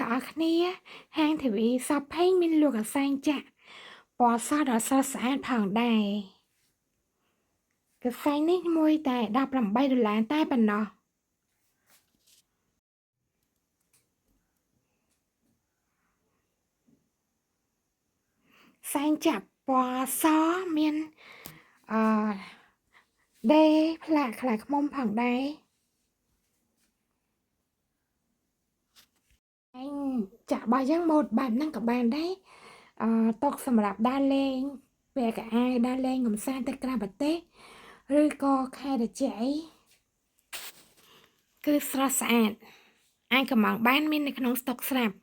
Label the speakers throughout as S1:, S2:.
S1: តើគ្នាហាងធាវីសពភេងមានលក់អាសែងចាក់ពណ៌សដ៏ស្រស់ស្អាតផងដែរកសែងនេះមួយតែ$18តែប៉ុណ្ណោះសែងចាក់ពណ៌សមានអឺដេផ្លាកខ្លាឃ្មុំផងដែរឯងចាក់របស់យើងម៉ូដបែបហ្នឹងក៏បានដែរតុកសម្រាប់ដើរលេងពាក់កៅអៅដើរលេងកំសាន្តទៅក្រៅប្រទេសឬក៏ខេត្តត្រជាក់អីគឺស្រស់ស្អាតអាចកំងបានមាននៅក្នុងស្តុកស្រាប់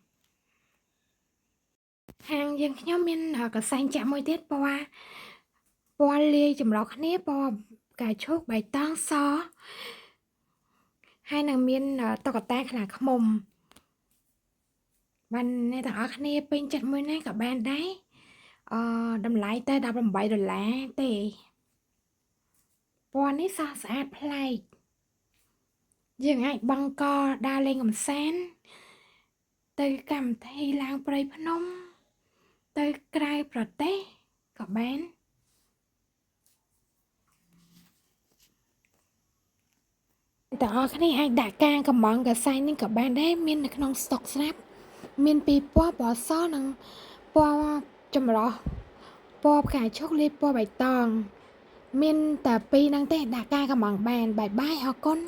S1: ហាងយើងខ្ញុំមានកសែងចាក់មួយទៀតពណ៌លាយចម្រុះគ្នាពណ៌ផ្កាឈូកបៃតងសហើយនឹងមានតុក្កតាខ្លាឃ្មុំបានអ្នកទាំងអស់គ្នាពេញចិត្តមួយណាក៏បានដែរតម្លៃតែ$18ទេពណ៌នេះស្រស់ស្អាតប្លែកយើងអាចបង្កដើរលេងកំសាន្តទៅកម្មវិធីឡើងព្រៃភ្នំទៅក្រៅប្រទេសក៏បានទាំងអស់គ្នាអាចដាក់ការកំងកសែងនេះក៏បានដែរមាននៅក្នុងស្តុកស្រាប់មានពីរពណ៌ពណ៌សនិងពណ៌ចម្រុះពណ៌ផ្កាឈូកលាយពណ៌បៃតងមានតែពីរហ្នឹងទេដាក់ការកំងបានបាយបាយអរគុណ